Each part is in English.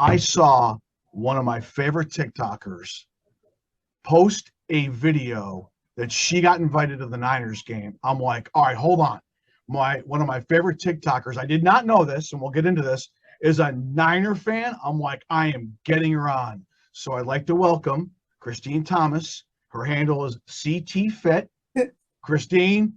I saw one of my favorite TikTokers post a video that she got invited to the Niners game. I'm like, all right, hold on. One of my favorite TikTokers, I did not know this, and we'll get into this, is a Niner fan. I'm like, I am getting her on. So I'd like to welcome Christine Thomas. Her handle is CT Fit. Christine,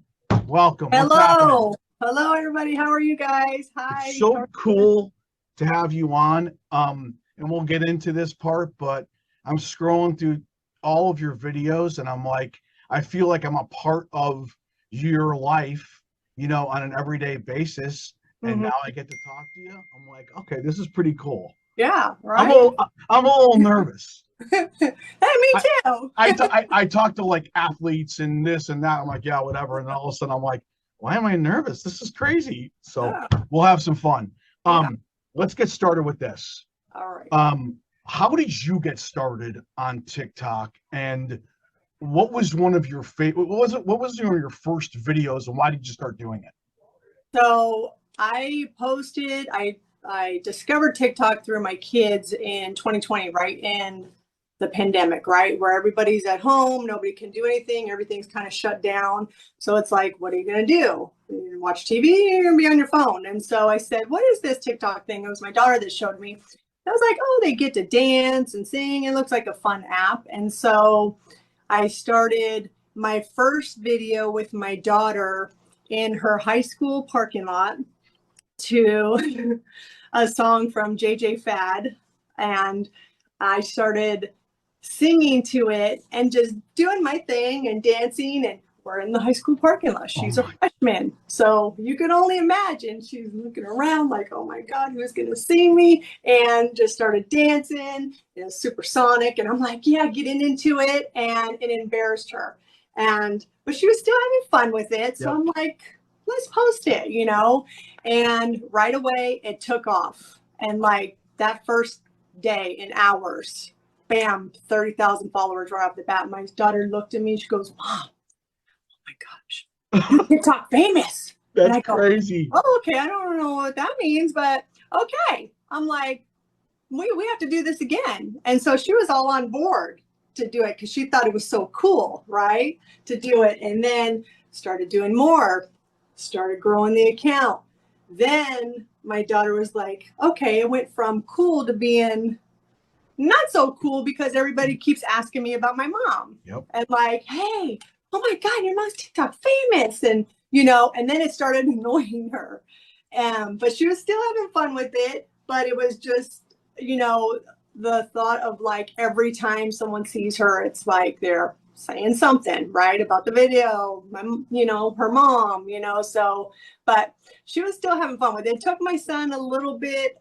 welcome. What's happening? Hello, everybody. How are you guys? Hi. It's so cool to have you on. And we'll get into this part, but I'm scrolling through all of your videos and I'm like, I feel like I'm a part of your life, you know, on an everyday basis. And now I get to talk to you. I'm like, okay, this is pretty cool. Yeah, right. I'm a little nervous. Hey, me too. I talk to like athletes and this and that. I'm like, yeah, whatever. And then all of a sudden I'm like, why am I nervous? This is crazy. So we'll have some fun. Let's get started with this. All right. How did you get started on TikTok, and what was one of your favorite? What was one of your first videos, and why did you start doing it? So I discovered TikTok through my kids in 2020, right in the pandemic, right, where everybody's at home, nobody can do anything, everything's kind of shut down. So it's like, what are you going to do? You're going to watch TV, you're going to be on your phone. And so I said, what is this TikTok thing? It was my daughter that showed me. I was like, oh, they get to dance and sing. It looks like a fun app. And so I started my first video with my daughter in her high school parking lot to a song from JJ Fad. And I started singing to it and just doing my thing and dancing, and we're in the high school parking lot. She's a freshman, so you can only imagine she's looking around like, oh my God, who's gonna see me? And just started dancing, supersonic, and I'm like, yeah, getting into it, and it embarrassed her, but she was still having fun with it. So I'm like, let's post it, you know. And right away it took off, and like that first day, in hours, bam, 30,000 followers right off the bat. My daughter looked at me, she goes, Mom, oh my gosh, you're TikTok famous. That's crazy. Oh, okay, I don't know what that means, but okay. I'm like, we have to do this again. And so she was all on board to do it because she thought it was so cool, right, to do it. And then started doing more, started growing the account. Then my daughter was like, okay, it went from cool to being not so cool because everybody keeps asking me about my mom. And like, hey, oh my God, your mom's TikTok famous. And, you know, and then it started annoying her. But she was still having fun with it. But it was just, you know, the thought of like every time someone sees her, it's like they're saying something, right, about the video, you know, her mom, you know. So, but she was still having fun with it. It took my son a little bit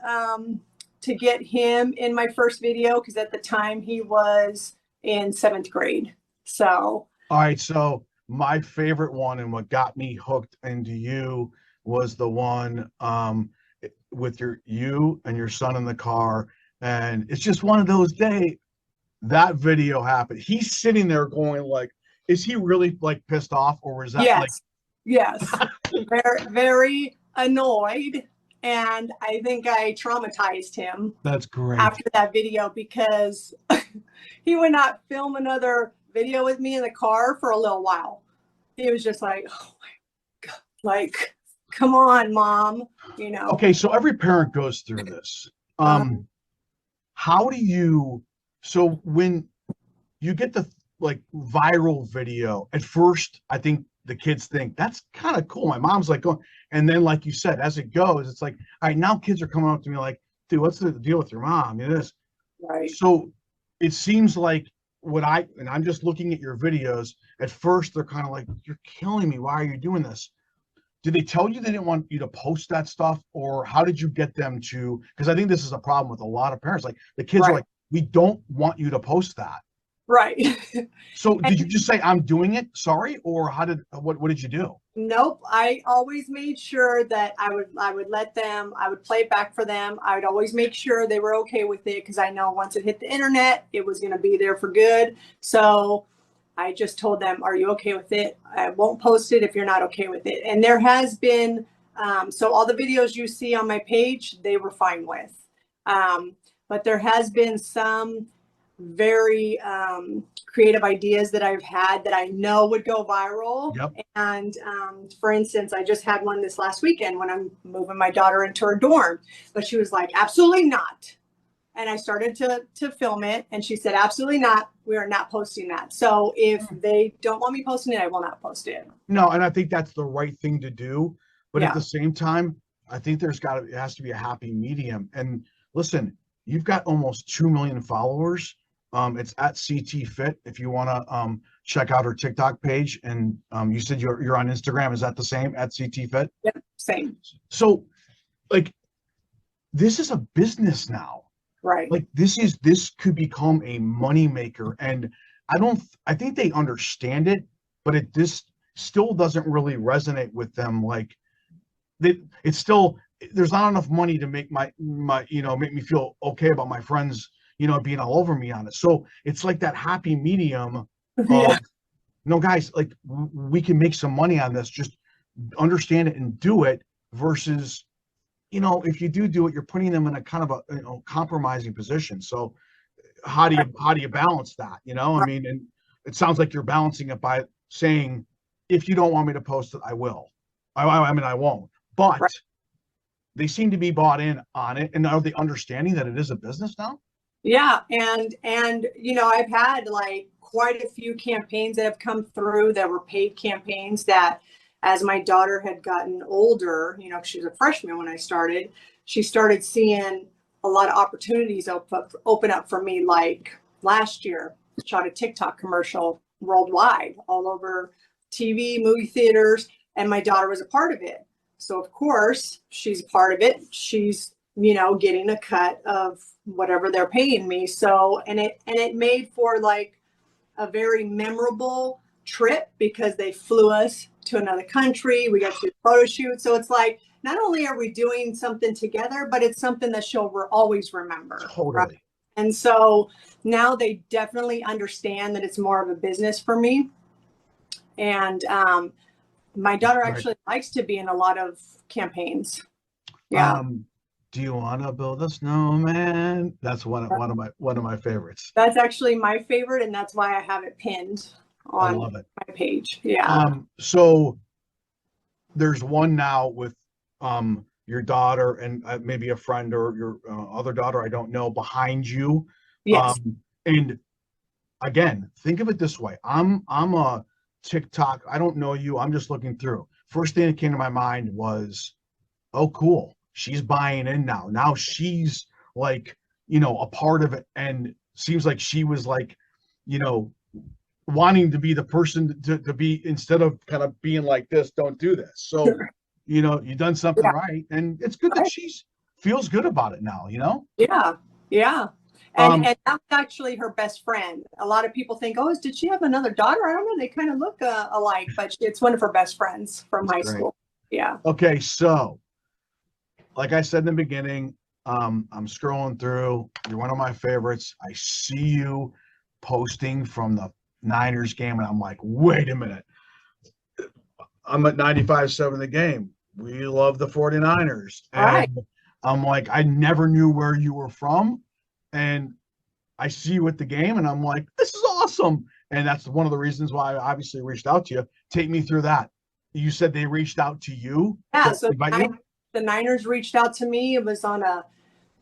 to get him in my first video, because at the time he was in 7th grade. So all right, so my favorite one and what got me hooked into you was the one with you and your son in the car. And it's just one of those days that video happened. He's sitting there going like, is he really like pissed off, or was that yes very, very annoyed? And I think I traumatized him. That's great. After that video, because he would not film another video with me in the car for a little while. He was just like, oh my God, like, come on, Mom, you know. Okay, so every parent goes through this. How do you, so when you get the like viral video, at first, I think the kids think that's kind of cool. My mom's like going, and then like you said, as it goes, it's like, all right, now kids are coming up to me like, dude, what's the deal with your mom? You know this. Right. So it seems like and I'm just looking at your videos, at first they're kind of like, you're killing me. Why are you doing this? Did they tell you they didn't want you to post that stuff, or how did you get them to? Because I think this is a problem with a lot of parents. Like the kids are like, we don't want you to post that. Right. So did you just say, I'm doing it, sorry? Or what did you do? Nope. I always made sure that I would let them, I would play it back for them. I would always make sure they were okay with it, because I know once it hit the internet, it was going to be there for good. So I just told them, are you okay with it? I won't post it if you're not okay with it. And there has been, so all the videos you see on my page, they were fine with. but there has been some very creative ideas that I've had that I know would go viral. Yep. And for instance, I just had one this last weekend when I'm moving my daughter into her dorm, but she was like, absolutely not. And I started to film it, and she said, absolutely not. We are not posting that. So if they don't want me posting it, I will not post it. No, and I think that's the right thing to do. But Yeah. at the same time, I think it has to be a happy medium. And listen, you've got almost 2 million followers. It's at CT Fit if you want to check out her TikTok page. And you said you're on Instagram. Is that the same, at CT Fit? Yep, same. So, like, this is a business now. Right. Like, this could become a moneymaker. And I think they understand it, but this still doesn't really resonate with them. Like, it's still, there's not enough money to make my make me feel okay about my friends, being all over me on it. So it's like that happy medium of, Yeah. no, guys, like, we can make some money on this. Just understand it and do it, versus, if you do it, you're putting them in a kind of a compromising position. So how do you balance that? I mean, and it sounds like you're balancing it by saying, if you don't want me to post it, I will. I mean, I won't. But Right. they seem to be bought in on it, and are they understanding that it is a business now? Yeah, and I've had like quite a few campaigns that have come through that were paid campaigns that, as my daughter had gotten older, she was a freshman when I started, she started seeing a lot of opportunities open up for me. Like last year, shot a TikTok commercial worldwide, all over TV, movie theaters, and my daughter was a part of it. So of course she's a part of it. She's, getting a cut of whatever they're paying me. So, and it made for like a very memorable trip, because they flew us to another country. We got to do a photo shoot. So it's like, not only are we doing something together, but it's something that she'll always remember. Totally. Right? And so now they definitely understand that it's more of a business for me. And my daughter actually likes to be in a lot of campaigns. Yeah. Do you want to build a snowman? That's one of my favorites. That's actually my favorite, and that's why I have it pinned on my page. Yeah. So there's one now with your daughter and maybe a friend or your other daughter, I don't know, behind you. Yes. And again, think of it this way. I'm a TikTok. I don't know you. I'm just looking through. First thing that came to my mind was, oh, cool. She's buying in now. Now she's like, a part of it, and seems like she was like, wanting to be the person to be, instead of kind of being like this, don't do this. So, you've done something right, and it's good that she feels good about it now, Yeah. Yeah. And that's actually her best friend. A lot of people think, oh, did she have another daughter? I don't know. They kind of look alike, but it's one of her best friends from high school. Yeah. Okay. So, like I said in the beginning, I'm scrolling through. You're one of my favorites. I see you posting from the Niners game, and I'm like, wait a minute. I'm at 95.7 the game. We love the 49ers. And right. I'm like, I never knew where you were from. And I see you at the game, and I'm like, this is awesome. And that's one of the reasons why I obviously reached out to you. Take me through that. You said they reached out to you? Yeah, so the Niners reached out to me. It was on a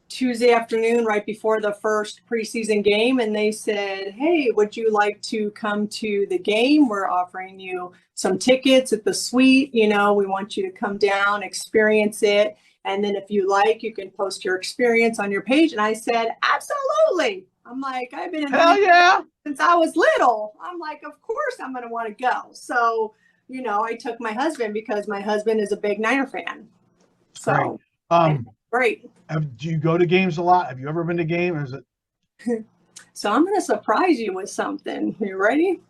Tuesday afternoon right before the first preseason game, and they said, hey, would you like to come to the game? We're offering you some tickets at the suite. We want you to come down, experience it, and then if you like, you can post your experience on your page. And I said, absolutely. I'm like, I've been in since I was little. I'm like, of course I'm going to want to go. So, I took my husband, because my husband is a big Niner fan. So great. Do you go to games a lot? Have you ever been to a game? Or is it? So I'm going to surprise you with something. You ready?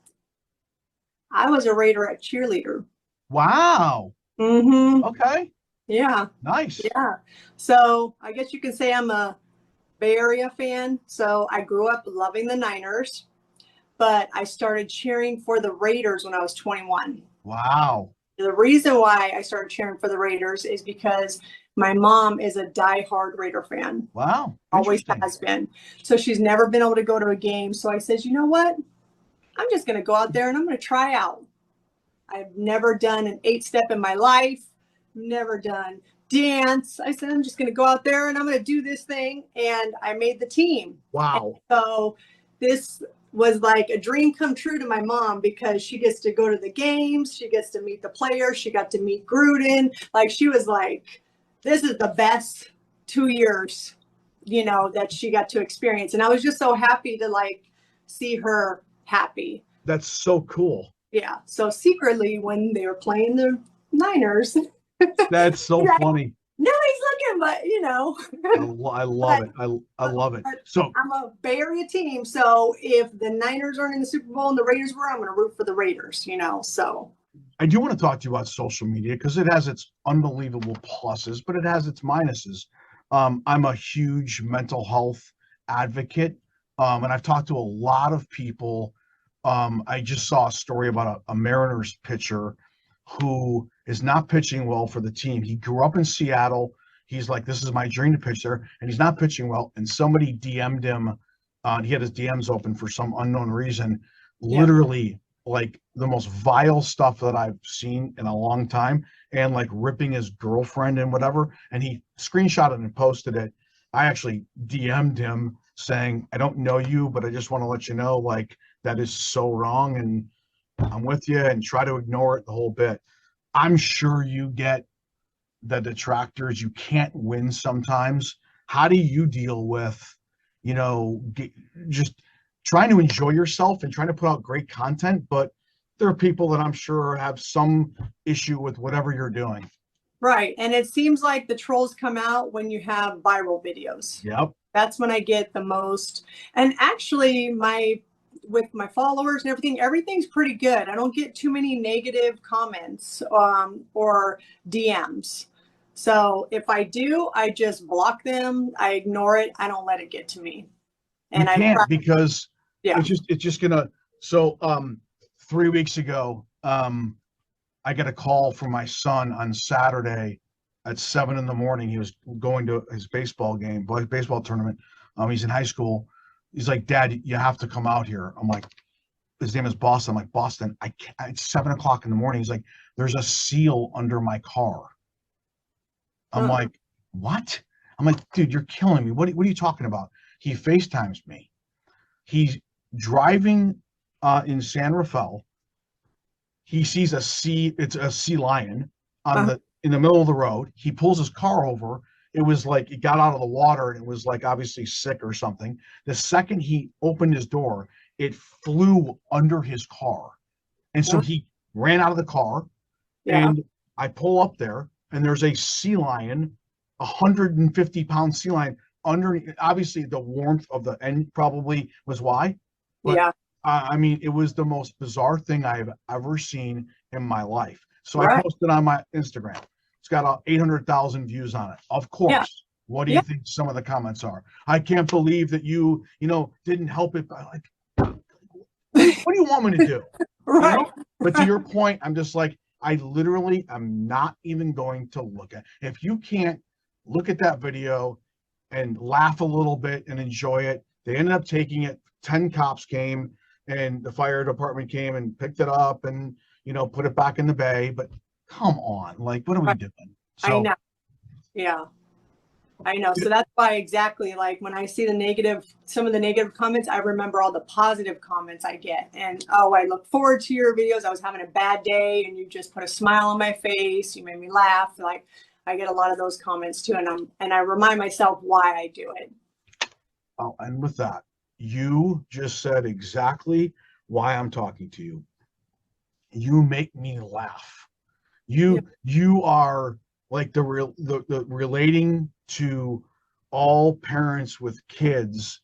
I was a Raiderette cheerleader. Wow. Mm-hmm. Okay. Yeah. Nice. Yeah. So I guess you can say I'm a Bay Area fan. So I grew up loving the Niners, but I started cheering for the Raiders when I was 21. Wow. The reason why I started cheering for the Raiders is because my mom is a diehard Raider fan. Wow. Always Interesting. has been. So she's never been able to go to a game. So I said, you know what? I'm just going to go out there and I'm going to try out. I've never done an 8-step in my life, never done dance. I said, I'm just going to go out there and I'm going to do this thing. And I made the team. Wow. And so this was like a dream come true to my mom because she gets to go to the games. She gets to meet the players. She got to meet Gruden. Like, she was like, this is the best 2 years, you know, that she got to experience. And I was just so happy to like see her happy. That's so cool. Yeah. So secretly, when they were playing the Niners, That's so yeah, funny. nobody's looking, but you know, I love it. I love it. So I'm a Bay Area team. So if the Niners aren't in the Super Bowl and the Raiders were, I'm going to root for the Raiders, you know, so. I do want to talk to you about social media because it has its unbelievable pluses, but it has its minuses. I'm a huge mental health advocate, and I've talked to a lot of people. I just saw a story about a Mariners pitcher who is not pitching well for the team. He grew up in Seattle. He's like, this is my dream to pitch there, and he's not pitching well. And somebody DM'd him. He had his DMs open for some unknown reason, literally like the most vile stuff that I've seen in a long time, and like ripping his girlfriend and whatever. And he screenshotted and posted it. I actually DM'd him saying, I don't know you, but I just want to let you know, like, that is so wrong. And I'm with you, and try to ignore it the whole bit. I'm sure you get the detractors. You can't win sometimes. How do you deal with, you know, just trying to enjoy yourself and trying to put out great content, but there are people that I'm sure have some issue with whatever you're doing. Right. And it seems like the trolls come out when you have viral videos. Yep. That's when I get the most. And actually, with my followers and everything, everything's pretty good. I don't get too many negative comments or DMs. So if I do, I just block them. I ignore it. I don't let it get to me. And you can't because it's just gonna. So 3 weeks ago, I got a call from my son on Saturday at 7 a.m. He was going to his baseball tournament. He's in high school. He's like, Dad, you have to come out here. I'm like, his name is Boston. I'm like, Boston, I can't. It's 7 o'clock in the morning. He's like, there's a seal under my car. I'm like, what? I'm like, dude, you're killing me. What are you talking about? He FaceTimes me. He's driving in San Rafael. He sees it's a sea lion in the middle of the road. He pulls his car over. It was like it got out of the water and it was like obviously sick or something. The second he opened his door, it flew under his car. And so he ran out of the car. And I pull up there and there's a sea lion, 150-pound sea lion under. Obviously the warmth of the end probably was why. But I mean, it was the most bizarre thing I've ever seen in my life. So I posted on my Instagram. It's got 800,000 views on it. Of course. Yeah. What do you think some of the comments are? I can't believe that you didn't help it. Like, what do you want me to do? Right. You know? But to your point, I'm just like, I literally am not even going to look at. If you can't look at that video and laugh a little bit and enjoy it, they ended up taking it. 10 cops came and the fire department came and picked it up and, put it back in the bay. But come on, like, what are we doing? So, I know. Yeah, I know. So that's why exactly, like when I see some of the negative comments, I remember all the positive comments I get. And, I look forward to your videos. I was having a bad day and you just put a smile on my face. You made me laugh. Like, I get a lot of those comments too. And I remind myself why I do it. Oh, and with that, you just said exactly why I'm talking to you. You make me laugh. You are like the relating to all parents with kids.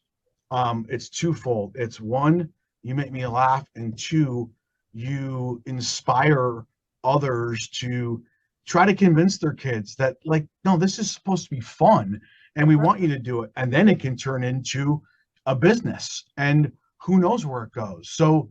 It's twofold. It's one, you make me laugh, and two, you inspire others to try to convince their kids that, like, no, this is supposed to be fun and we want you to do it. And then it can turn into a business and who knows where it goes. So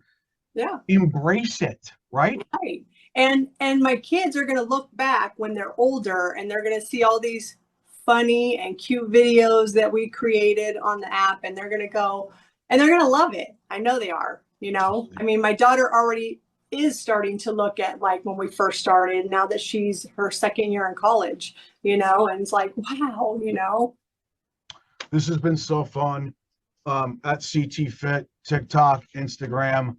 embrace it, right? Right. And my kids are going to look back when they're older and they're going to see all these funny and cute videos that we created on the app, and they're going to go and they're going to love it. I know they are, you know. I mean, my daughter already is starting to look at like when we first started, now that she's her second year in college, you know, and it's like, wow, you know. This has been so fun. At CT Fit, TikTok, Instagram.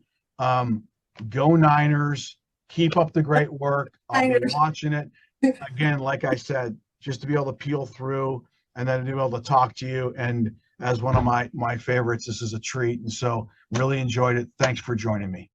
Go Niners. Keep up the great work. I'll be watching it. Again, like I said, just to be able to peel through and then to be able to talk to you. And as one of my favorites, this is a treat. And so really enjoyed it. Thanks for joining me.